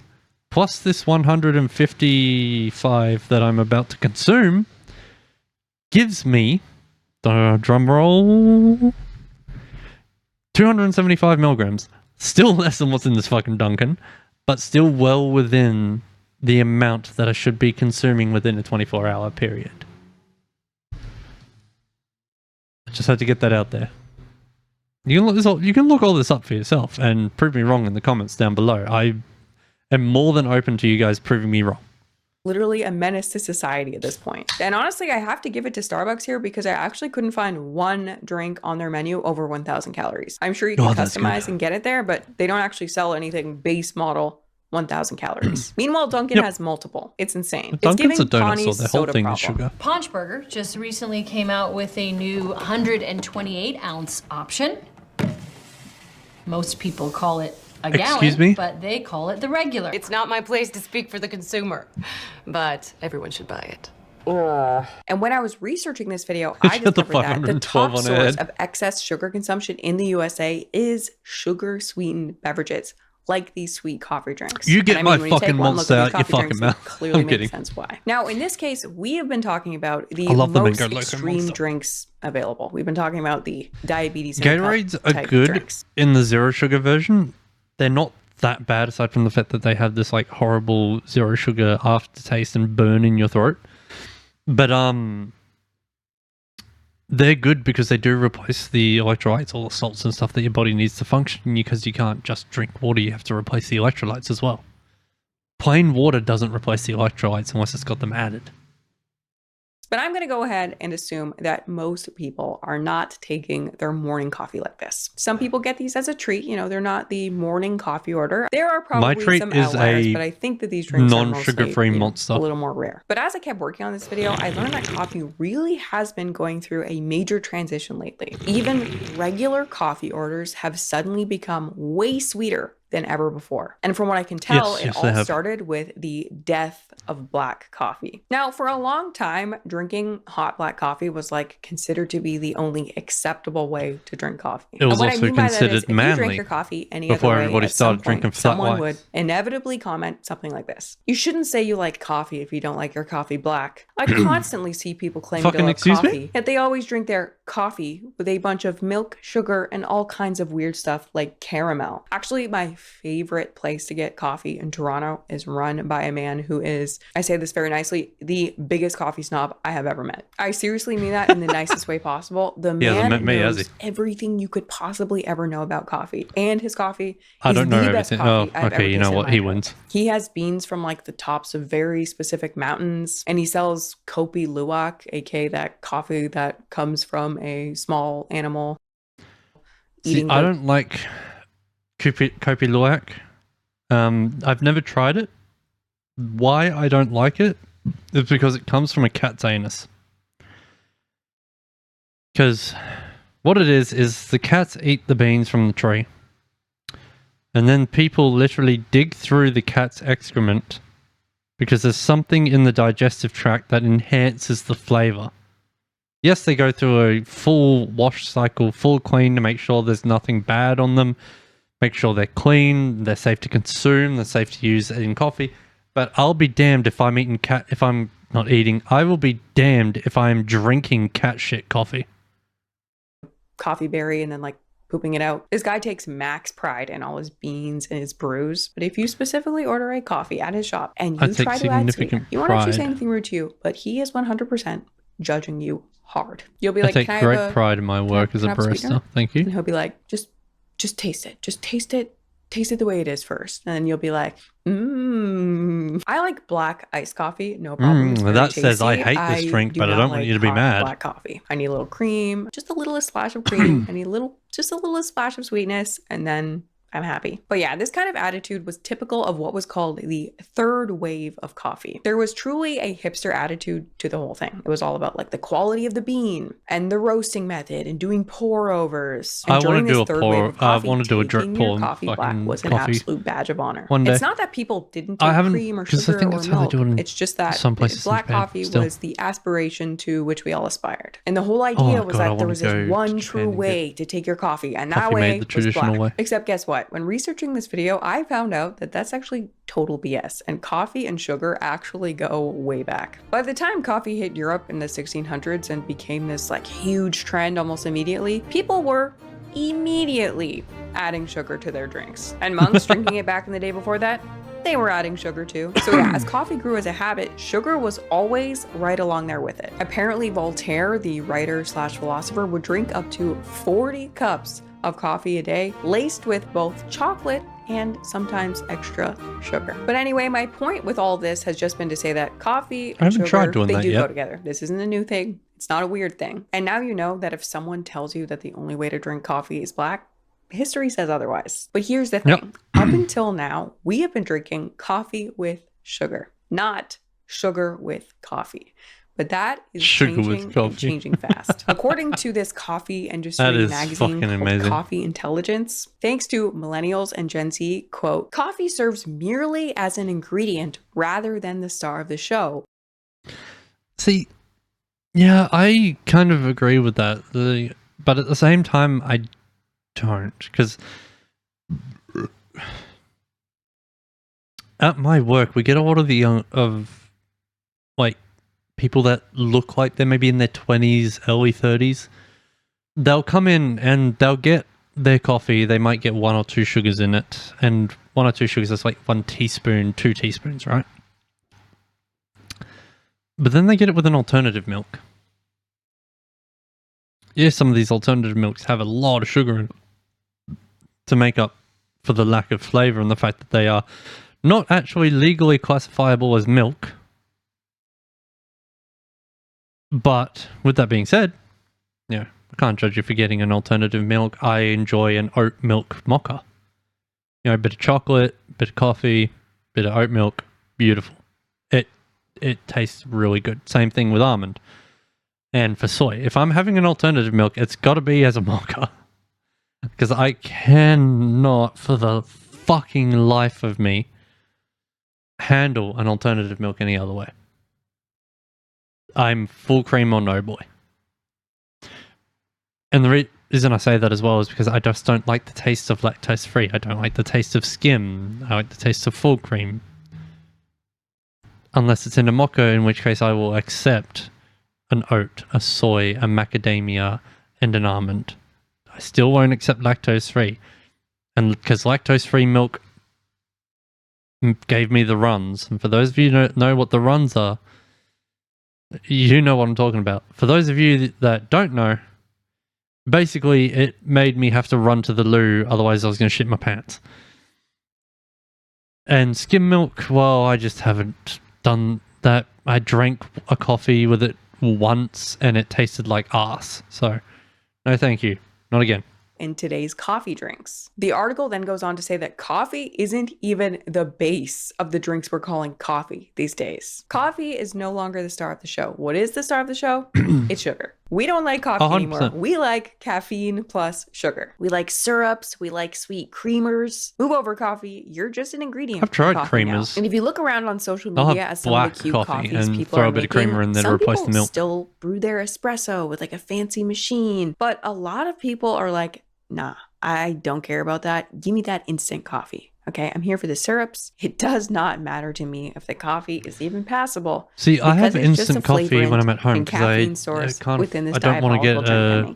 Plus this 155 that I'm about to consume gives me, drum roll, 275 milligrams. Still less than what's in this fucking Dunkin', but still well within the amount that I should be consuming within a 24-hour period. Just had to get that out there. You can look all this up for yourself and prove me wrong in the comments down below. I am more than open to you guys proving me wrong. Literally a menace to society at this point. And honestly, I have to give it to Starbucks here because I actually couldn't find one drink on their menu over 1,000 calories. I'm sure you can customize and get it there, but they don't actually sell anything base model 1,000 calories. Meanwhile, Dunkin' has multiple. It's insane. Dunkin's it's a giving donut store. Connie's The whole soda thing problem. is sugar. Paunchburger just recently came out with a new 128-ounce option. Most people call it a Excuse gallon, me? but they call it the regular. It's not my place to speak for the consumer, but everyone should buy it. And when I was researching this video, I Shut the discovered that the 512 top on source ahead. of excess sugar consumption in the USA is sugar-sweetened beverages, like these sweet coffee drinks. You get And my when you take fucking one monster look at out these your coffee fucking drinks, mouth. it clearly I'm makes kidding. sense why. Now, in this case, we have been talking about the I love the most Mango Loco extreme Monster. drinks available. We've been talking about the diabetes in a cup Gatorades are type good drinks. in the zero sugar version. They're not that bad aside from the fact that they have this like horrible zero sugar aftertaste and burn in your throat. But they're good because they do replace the electrolytes, all the salts and stuff that your body needs to function, because you can't just drink water, you have to replace the electrolytes as well. Plain water doesn't replace the electrolytes unless it's got them added. But I'm going to go ahead and assume that most people are not taking their morning coffee like this. Some people get these as a treat. You know, they're not the morning coffee order. There are probably treat some is outliers, a but I think that these drinks are non-sugar-free mostly, monster. a little more rare. But as I kept working on this video, I learned that coffee really has been going through a major transition lately. Even regular coffee orders have suddenly become way sweeter than ever before. And from what I can tell, Yes, it they all have. started with the death of black coffee. Now, for a long time, drinking hot black coffee was like considered to be the only acceptable way to drink coffee. It was And what I also mean by that considered is, if you manly drank your coffee any before other way, everybody at some started drinking point, flat someone white. would inevitably comment something like this: "You shouldn't say you like coffee if you don't like your coffee black." I constantly see people claiming to Fucking like excuse me? coffee, yet they always drink their coffee with a bunch of milk, sugar, and all kinds of weird stuff like caramel. Actually, my favorite place to get coffee in Toronto is run by a man who is, I say this very nicely, the biggest coffee snob I have ever met. I seriously mean that in the nicest way possible. The He hasn't man met me, has knows he? everything you could possibly ever know about coffee, and his coffee I is don't know the best everything. coffee Oh, I've okay, ever you know tasted in what? my He life. wins. He has beans from like the tops of very specific mountains, and he sells Kopi Luwak, aka that coffee that comes from a small animal. See, I goat. don't like Kopi Luwak. I've never tried it. Why I don't like it is because it comes from a cat's anus. Because what it is the cats eat the beans from the tree. And then people literally dig through the cat's excrement because there's something in the digestive tract that enhances the flavor. Yes, they go through a full wash cycle, full clean to make sure there's nothing bad on them, make sure they're clean, they're safe to consume, they're safe to use in coffee. But I'll be damned if I'm eating if I'm not eating. I will be damned if I'm drinking cat shit coffee. Coffee berry and then like pooping it out. This guy takes max pride in all his beans and his brews. But if you specifically order a coffee at his shop and I you take try to add significant sweetener, you won't actually say pride. anything rude to you, but he is 100% judging you hard. You'll be I like, take "Can I great have a pride in my work as a can I have a barista. sweetener?" Thank And you. he'll be like, just taste it. Just taste it. Taste it the way it is first. And then you'll be like, I like black iced coffee. No problem. It's very That says I tasty. hate this drink, do but I not don't want like you to be hot mad. Black coffee. I need a little cream, just a little splash of cream. I need just a little splash of sweetness, and then I'm happy. But yeah, this kind of attitude was typical of what was called the third wave of coffee. There was truly a hipster attitude to the whole thing. It was all about like the quality of the bean and the roasting method and doing pour overs. And I wanna during do this a third pour- wave of I coffee, wanna do a drip taking pour your in coffee black fucking was an coffee absolute badge of honor. one day. It's not that people didn't I take haven't- cream or 'cause I sugar think or that's how they milk. do it in It's just that some places in black Japan, coffee still. was the aspiration to which we all aspired. And the whole idea was God, I that there wanna was go this to one Japan true and get way to take your coffee, and that coffee way made the was traditional black. way. Except guess what? When researching this video, I found out that that's actually total BS, and coffee and sugar actually go way back. By the time coffee hit Europe in the 1600s and became this like huge trend almost immediately, people were immediately adding sugar to their drinks. And monks drinking it back in the day before that, they were adding sugar too. So yeah, as coffee grew as a habit, sugar was always right along there with it. Apparently Voltaire, the writer slash philosopher, would drink up to 40 cups of coffee a day, laced with both chocolate and sometimes extra sugar. But anyway, my point with all this has just been to say that coffee and sugar, they do go together. This isn't a new thing. It's not a weird thing. And now you know that if someone tells you that the only way to drink coffee is black, history says otherwise. But here's the thing. Up until now, we have been drinking coffee with sugar, not sugar with coffee. But that is changing fast. According to this coffee industry magazine called Coffee Intelligence, thanks to millennials and Gen Z, quote, coffee serves merely as an ingredient rather than the star of the show. See, yeah, I kind of agree with that. But at the same time, I don't. Because at my work, we get a lot of the young, people that look like they're maybe in their 20s, early 30s. They'll come in and they'll get their coffee. They might get 1 or 2 sugars in it. And 1 or 2 sugars is like 1 teaspoon, 2 teaspoons, right? But then they get it with an alternative milk. Yeah, some of these alternative milks have a lot of sugar in it to make up for the lack of flavor and the fact that they are not actually legally classifiable as milk. But with that being said, yeah, I can't judge you for getting an alternative milk. I enjoy an oat milk mocha. You know, a bit of chocolate, bit of coffee, bit of oat milk, beautiful. It tastes really good. Same thing with almond. And for soy, if I'm having an alternative milk, it's got to be as a mocha. Because I cannot, for the fucking life of me, handle an alternative milk any other way. I'm full cream or no boy. And the reason I say that as well is because I just don't like the taste of lactose free. I don't like the taste of skim. I like the taste of full cream. Unless it's in a mocha, in which case I will accept an oat, a soy, a macadamia, and an almond. I still won't accept lactose free. And because lactose free milk gave me the runs. And for those of you who know what the runs are, you know what I'm talking about. For those of you that don't know, basically it made me have to run to the loo, otherwise I was going to shit my pants. And skim milk, well, I just haven't done that. I drank a coffee with it once and it tasted like arse. So, no thank you. Not again. In today's coffee drinks. The article then goes on to say that coffee isn't even the base of the drinks we're calling coffee these days. Coffee is no longer the star of the show. What is the star of the show? It's sugar. We don't like coffee 100%. anymore. We like caffeine plus sugar. We like syrups. We like sweet creamers. Move over, coffee. You're just an ingredient. I've tried creamers. Now. And if you look around on social media at some of the cute coffees and people throw are a bit making, of creamer in there to some replace people the milk. Still brew their espresso with like a fancy machine. But a lot of people are like, nah, I don't care about that. Give me that instant coffee. Okay, I'm here for the syrups. It does not matter to me if the coffee is even passable. See, I have instant coffee when I'm at home because I don't want to get a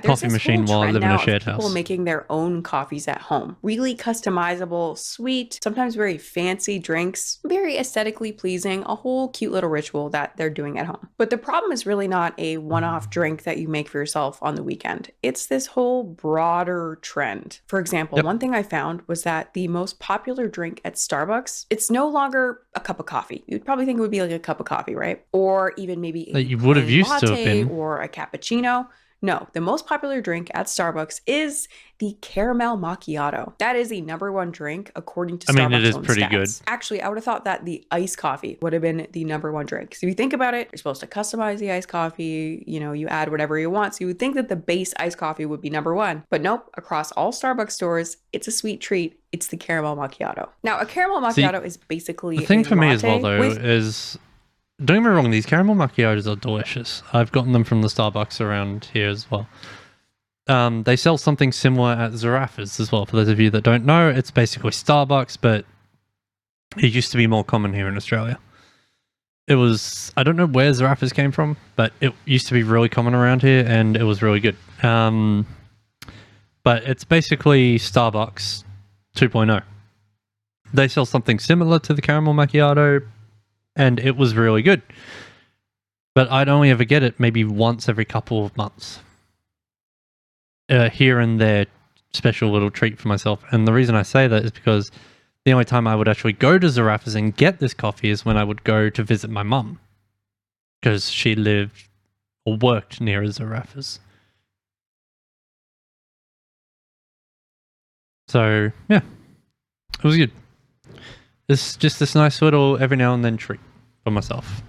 coffee machine while I live in a shared house. People making their own coffees at home. Really customizable, sweet, sometimes very fancy drinks, very aesthetically pleasing, a whole cute little ritual that they're doing at home. But the problem is really not a one-off drink that you make for yourself on the weekend. It's this whole broader trend. For example, one thing I found was that the most popular drink at Starbucks, it's no longer a cup of coffee. You'd probably think it would be like a cup of coffee, right? Or even maybe that you would have used to have been, or a cappuccino. No, the most popular drink at Starbucks is the caramel macchiato. That is the #1 drink according to Starbucks. I mean, it is pretty good. Actually, I would have thought that the iced coffee would have been the #1 drink. So if you think about it, you're supposed to customize the iced coffee. You know, you add whatever you want. So you would think that the base iced coffee would be #1. But nope, across all Starbucks stores, it's a sweet treat. It's the caramel macchiato. Now, a caramel macchiato is basically the thing for me as well, though, with... is... Don't get me wrong, these caramel macchiatos are delicious. I've gotten them from the Starbucks around here as well. They sell something similar at Zarafas as well. For those of you that don't know, it's basically Starbucks, but it used to be more common here in Australia. It was, I don't know where Zarafas came from, but it used to be really common around here and it was really good. But it's basically Starbucks 2.0. they sell something similar to the caramel macchiato, and it was really good. But I'd only ever get it maybe once every couple of months. Here and there, special little treat for myself. And the reason I say that is because the only time I would actually go to Zarafas and get this coffee is when I would go to visit my mum, because she lived or worked near Zarafas. So, yeah, it was good. It's just this nice little every now and then treat for myself.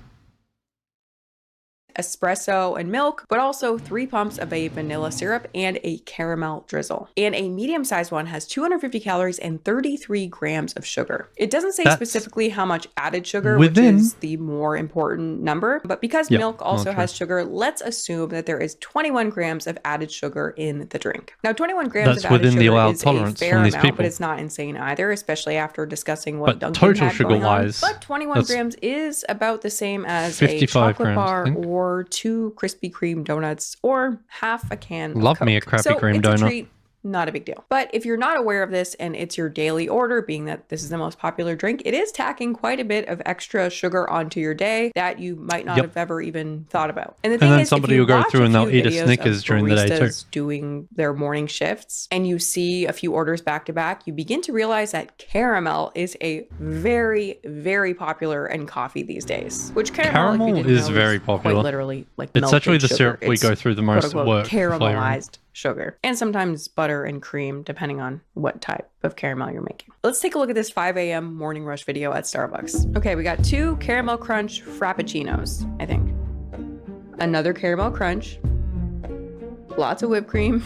Espresso and milk, but also 3 pumps of a vanilla syrup and a caramel drizzle. And a medium-sized one has 250 calories and 33 grams of sugar. It doesn't say specifically how much added sugar, which is the more important number, but because milk also has sugar, let's assume that there is 21 grams of added sugar in the drink. Now, 21 grams of added sugar is a fair amount, but it's not insane either, especially after discussing what Duncan had going on. But 21 grams is about the same as a chocolate bar or 2 Krispy Kreme donuts or half a can of Coke. Me a crappy cream donut. It's a treat, not a big deal. But if you're not aware of this and it's your daily order, being that this is the most popular drink, it is tacking quite a bit of extra sugar onto your day that you might not have ever even thought about. And the thing is, somebody will go through and they'll eat a Snickers during the day too. Doing their morning shifts, and you see a few orders back to back, you begin to realize that caramel is a very, very popular in coffee these days. Which caramel is very popular. Quite literally, like it's actually the sugar. syrup we go through the most at work. Caramelized sugar, and sometimes butter and cream, depending on what type of caramel you're making. Let's take a look at this 5 a.m. morning rush video at Starbucks. Okay, we got 2 caramel crunch frappuccinos, I think. Another caramel crunch. Lots of whipped cream.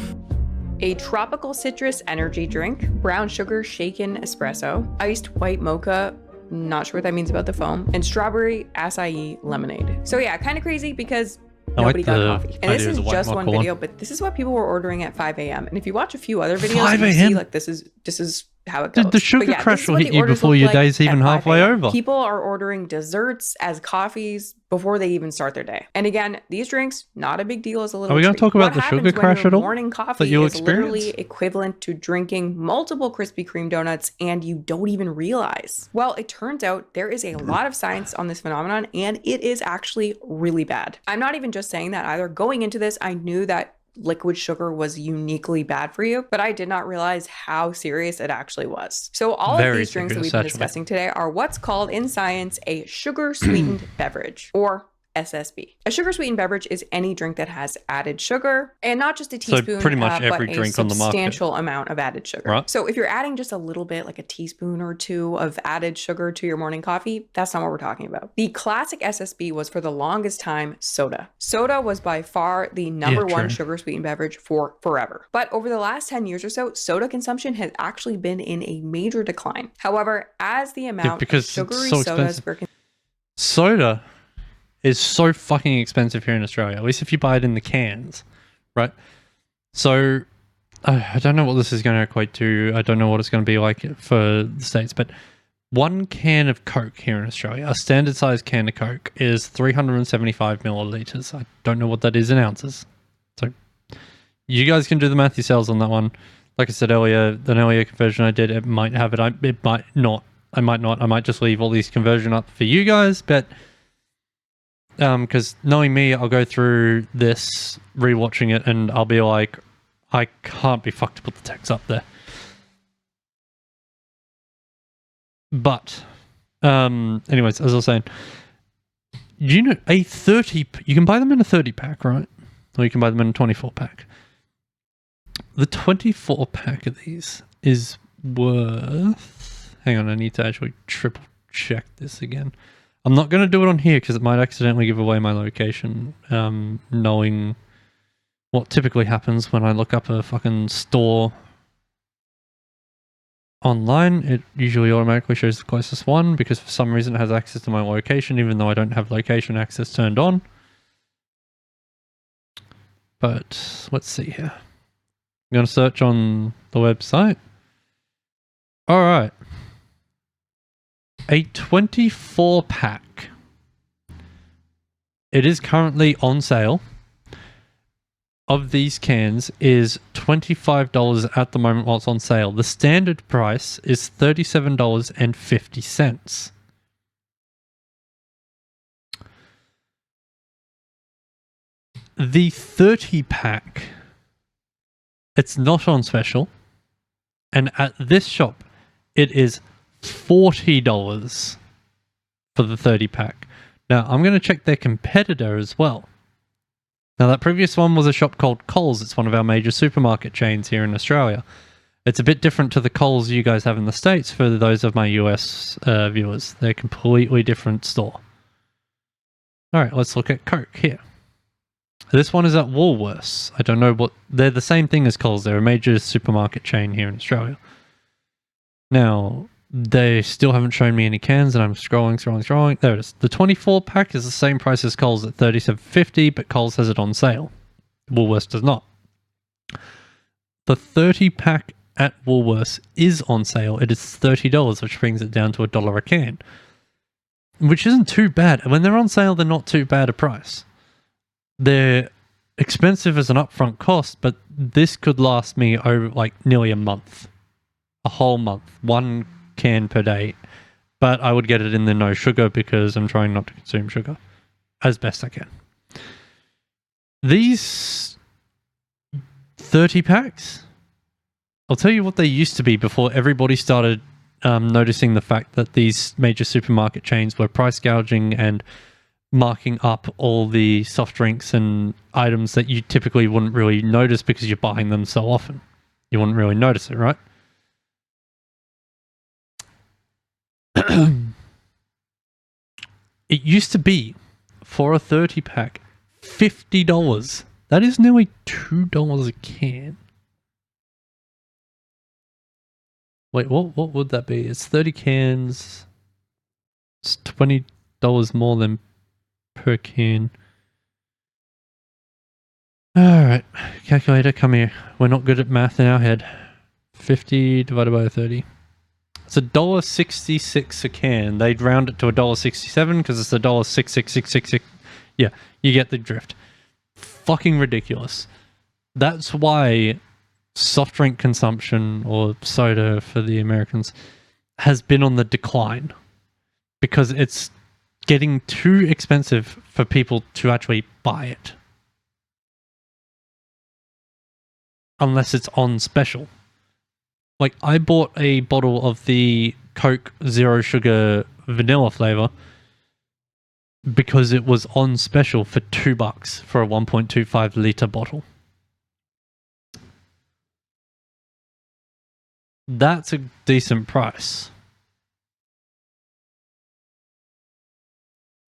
A tropical citrus energy drink. Brown sugar shaken espresso. Iced white mocha. Not sure what that means about the foam. And strawberry acai lemonade. So yeah, kind of crazy because nobody got coffee. And this is just one video, but this is what people were ordering at 5 a.m. And if you watch a few other videos, you see like this is how it goes. The sugar crash will hit you before your day's even halfway over. People are ordering desserts as coffees before they even start their day. And again, these drinks, not a big deal as a little. Are we going to talk about the sugar crash at all? Morning coffee is literally equivalent to drinking multiple Krispy Kreme donuts, and you don't even realize. Well, it turns out there is a lot of science on this phenomenon, and it is actually really bad. I'm not even just saying that either. Going into this, I knew that liquid sugar was uniquely bad for you, but I did not realize how serious it actually was. So all of these drinks that we've been discussing today are what's called in science a sugar sweetened beverage, or SSB. A sugar sweetened beverage is any drink that has added sugar, and not just a teaspoon, so pretty much every drink on the market. Substantial amount of added sugar. Right. So if you're adding just a little bit, like a teaspoon or 2 of added sugar to your morning coffee, that's not what we're talking about. The classic SSB was for the longest time soda. Soda was by far the number one sugar sweetened beverage for forever. But over the last 10 years or so, soda consumption has actually been in a major decline. However, as the amount of sugary sodas soda is so fucking expensive here in Australia, at least if you buy it in the cans, right? So I don't know what this is going to equate to. I don't know what it's going to be like for the States, but 1 can of Coke here in Australia, a standard size can of Coke, is 375 milliliters. I don't know what that is in ounces. So you guys can do the math yourselves on that one. Like I said earlier, an earlier conversion I did, it might have it. It might not. I might not. I might just leave all these conversion up for you guys, but because knowing me, I'll go through this, rewatching it, and I'll be like, I can't be fucked to put the text up there. But, anyways, as I was saying, you know, you can buy them in a 30 pack, right? Or you can buy them in a 24 pack. The 24 pack of these is worth, hang on, I need to actually triple check this again. I'm not going to do it on here because it might accidentally give away my location, knowing what typically happens when I look up a fucking store online. It usually automatically shows the closest one because for some reason it has access to my location, even though I don't have location access turned on. But let's see here. I'm going to search on the website. All right. A 24 pack. It is currently on sale of these cans is $25 at the moment while it's on sale. The standard price is $37.50. The 30 pack, it's not on special, and at this shop it is $40 for the 30 pack. Now I'm going to check their competitor as well. Now that previous one was a shop called Coles. It's one of our major supermarket chains here in Australia. It's a bit different to the Coles you guys have in the States for those of my US viewers. They're a completely different store. Alright, let's look at Coke here. This one is at Woolworths. I don't know what... They're the same thing as Coles. They're a major supermarket chain here in Australia. Now, they still haven't shown me any cans, and I'm scrolling. There it is. The 24 pack is the same price as Coles at $37.50, but Coles has it on sale. Woolworths does not. The 30 pack at Woolworths is on sale. It is $30, which brings it down to $1 a can, which isn't too bad. When they're on sale, they're not too bad a price. They're expensive as an upfront cost, but this could last me over like nearly a month. A whole month. One can per day. But I would get it in the no sugar because I'm trying not to consume sugar as best I can. These 30 packs, I'll tell you what they used to be before everybody started noticing the fact that these major supermarket chains were price gouging and marking up all the soft drinks and items that you typically wouldn't really notice because you're buying them so often. You wouldn't really notice it, right? It used to be, for a 30 pack, $50. That is nearly $2 a can. Wait, what would that be? It's 30 cans. It's $20 more than per can. Alright, calculator, come here. We're not good at math in our head. 50 divided by 30. It's $1.66 a can. They'd round it to $1.67 because it's $1.66666. Yeah, you get the drift. Fucking ridiculous. That's why soft drink consumption, or soda for the Americans, has been on the decline. Because it's getting too expensive for people to actually buy it. Unless it's on special. Like, I bought a bottle of the Coke Zero Sugar vanilla flavor because it was on special for $2 for a 1.25 litre bottle. That's a decent price.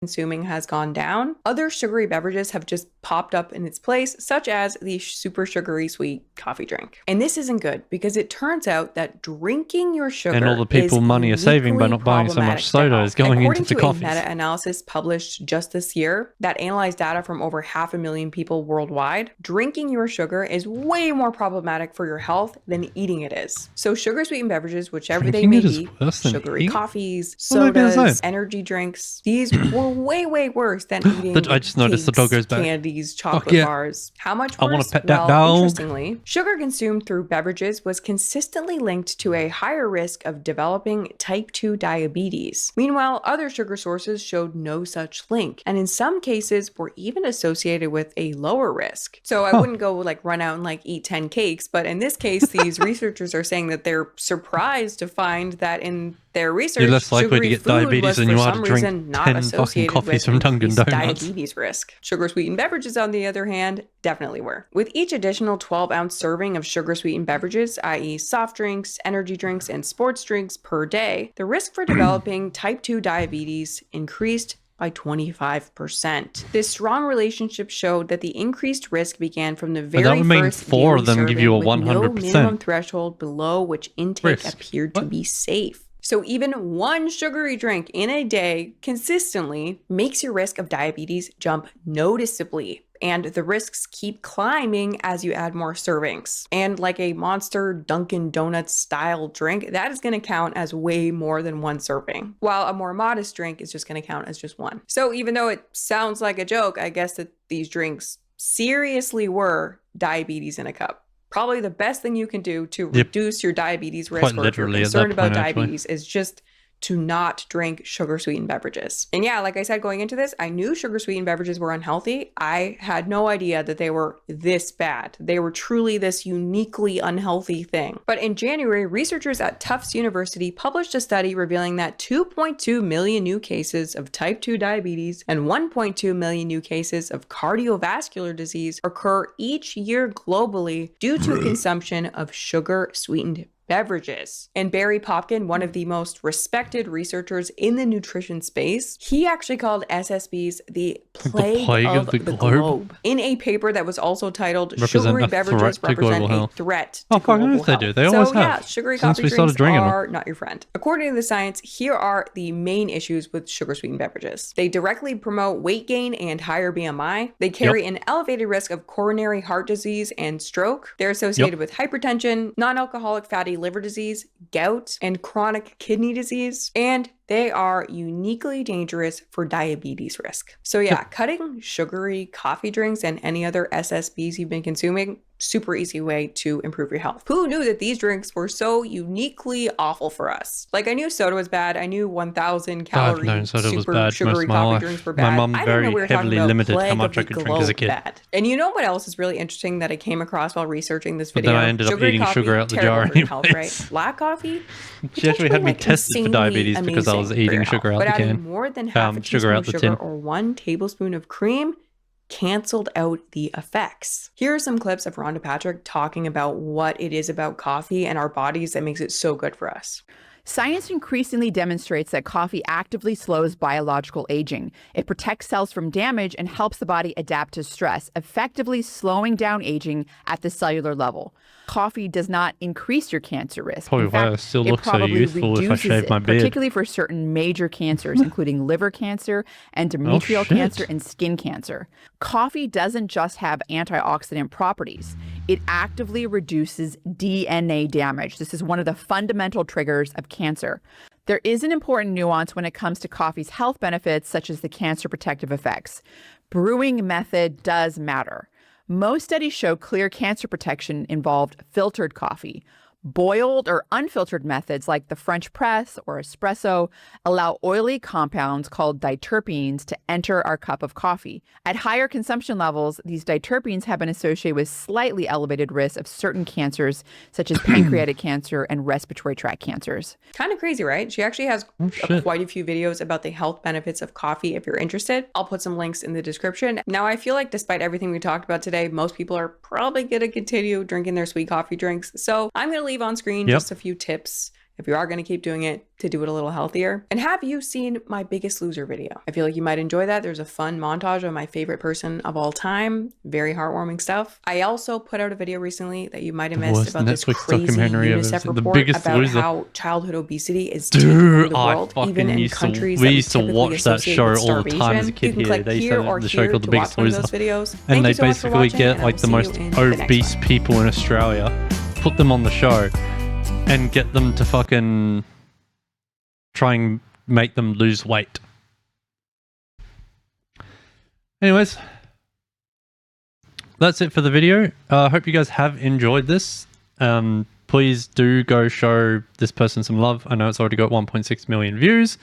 Consuming has gone down, other sugary beverages have just popped up in its place, such as the super sugary sweet coffee drink. And this isn't good because it turns out that drinking your sugar and all the people money are saving by not buying so much soda is going into the coffee. According to a meta-analysis published just this year that analyzed data from over 500,000 people worldwide, drinking your sugar is way more problematic for your health than eating it is. So sugar-sweetened beverages, whichever they may be, sugary coffees, sodas, energy drinks, these were way worse than eating I just noticed the dog goes back. Candies, chocolate bars. How much worse? I want to pet that dog. Interestingly, sugar consumed through beverages was consistently linked to a higher risk of developing type 2 diabetes. Meanwhile, other sugar sources showed no such link, and in some cases were even associated with a lower risk. So I wouldn't go like run out and like eat 10 cakes, but in this case, these researchers are saying that they're surprised to find that in their research, you're less likely to get diabetes than you are to drink 10 fucking coffees from Dunkin' Donuts. Diabetes risk. Sugar-sweetened beverages, on the other hand, definitely were. With each additional 12-ounce serving of sugar-sweetened beverages, i.e. soft drinks, energy drinks, and sports drinks per day, the risk for developing type 2 diabetes increased by 25%. This strong relationship showed that the increased risk began from the very that would mean first 4 of them give you a 100% no minimum threshold below which intake risk. appeared to be safe. So even one sugary drink in a day consistently makes your risk of diabetes jump noticeably. And the risks keep climbing as you add more servings. And like a Monster Dunkin' Donuts style drink, that is going to count as way more than one serving. While a more modest drink is just going to count as just one. So even though it sounds like a joke, I guess that these drinks seriously were diabetes in a cup. Probably the best thing you can do to reduce your diabetes risk, or if you're concerned about diabetes, is just to not drink sugar-sweetened beverages. And yeah, like I said, going into this, I knew sugar-sweetened beverages were unhealthy. I had no idea that they were this bad. They were truly this uniquely unhealthy thing. But in January, researchers at Tufts University published a study revealing that 2.2 million new cases of type 2 diabetes and 1.2 million new cases of cardiovascular disease occur each year globally due to consumption of sugar-sweetened beverages. And Barry Popkin, one of the most respected researchers in the nutrition space, he actually called SSBs the plague of the globe in a paper that was also titled "Sugary Beverages Represent a Threat to Global Health." They always have. Yeah, sugary coffee drinks are not your friend. According to the science, here are the main issues with sugar-sweetened beverages. They directly promote weight gain and higher BMI. They carry an elevated risk of coronary heart disease and stroke. They're associated with hypertension, non-alcoholic fatty liver disease, gout, and chronic kidney disease, and they are uniquely dangerous for diabetes risk. So yeah, cutting sugary coffee drinks and any other SSBs you've been consuming, super easy way to improve your health. Who knew that these drinks were so uniquely awful for us? Like, I knew soda was bad. I knew 1,000 calorie super sugary coffee drinks were bad. My mum very heavily limited how much I could drink as a kid. Bad. And you know what else is really interesting that I came across while researching this video? But then I ended up eating sugar out the jar anyways. Health, right? Black coffee. She actually had me tested for diabetes because I was eating sugar out the can. More than half a teaspoon of sugar or 1 tablespoon of cream canceled out the effects. Here are some clips of Rhonda Patrick talking about what it is about coffee and our bodies that makes it so good for us. Science increasingly demonstrates that coffee actively slows biological aging. It protects cells from damage and helps the body adapt to stress, effectively slowing down aging at the cellular level. Coffee does not increase your cancer risk. Probably why I still look so youthful if I shave my beard. Particularly for certain major cancers, including liver cancer, endometrial cancer, and skin cancer. Coffee doesn't just have antioxidant properties. It actively reduces DNA damage. This is one of the fundamental triggers of cancer. There is an important nuance when it comes to coffee's health benefits, such as the cancer protective effects. Brewing method does matter. Most studies show clear cancer protection involved filtered coffee. Boiled or unfiltered methods like the French press or espresso allow oily compounds called diterpenes to enter our cup of coffee. At higher consumption levels, these diterpenes have been associated with slightly elevated risks of certain cancers, such as pancreatic cancer and respiratory tract cancers. Kind of crazy, right? She actually has quite a few videos about the health benefits of coffee if you're interested. I'll put some links in the description. Now, I feel like despite everything we talked about today, most people are probably going to continue drinking their sweet coffee drinks. So I'm going to leave on screen just a few tips if you are going to keep doing it to do it a little healthier. And have you seen my Biggest Loser video? I feel like you might enjoy that. There's a fun montage of my favorite person of all time. Very heartwarming stuff. I also put out a video recently that you might have missed about this crazy UNICEF report about how childhood obesity is taking the world, even in countries that we used to watch that show all the time as a kid here. They used to the show called The Biggest Loser. And they basically get like the most obese people in Australia, put them on the show, and get them to fucking try and make them lose weight. Anyways, that's it for the video. I hope you guys have enjoyed this. Please do go show this person some love. I know it's already got 1.6 million views,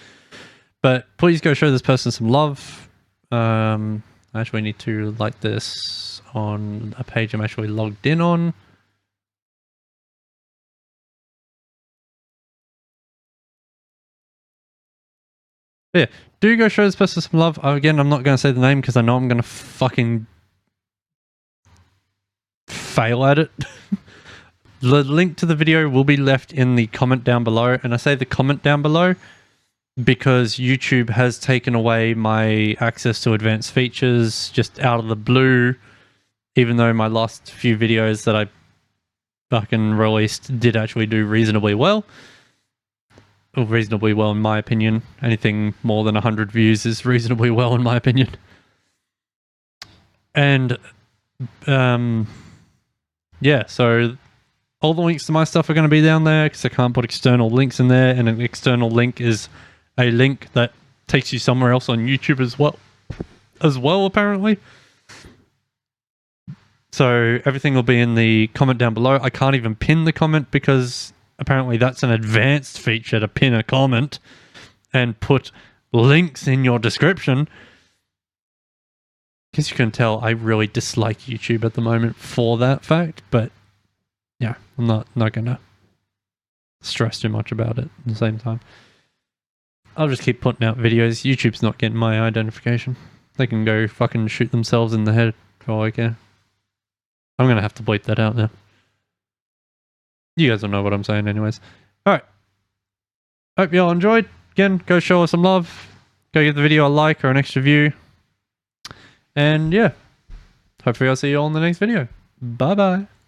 but please go show this person some love. I actually need to like this on a page I'm actually logged in on. Yeah, do go show this person some love. Again, I'm not going to say the name because I know I'm going to fucking fail at it. The link to the video will be left in the comment down below. And I say the comment down below because YouTube has taken away my access to advanced features just out of the blue. Even though my last few videos that I fucking released did actually do reasonably well. Reasonably well in my opinion. Anything more than 100 views is reasonably well in my opinion. And yeah, so all the links to my stuff are going to be down there because I can't put external links in there, and an external link is a link that takes you somewhere else on YouTube as well apparently. So everything will be in the comment down below. I can't even pin the comment because apparently that's an advanced feature to pin a comment and put links in your description. Guess you can tell I really dislike YouTube at the moment for that fact, but yeah, I'm not gonna stress too much about it at the same time. I'll just keep putting out videos. YouTube's not getting my identification. They can go fucking shoot themselves in the head for all I care. I'm gonna have to bleep that out now. You guys will know what I'm saying anyways. Alright. Hope you all enjoyed. Again, go show us some love. Go give the video a like or an extra view. And yeah. Hopefully I'll see you all in the next video. Bye bye.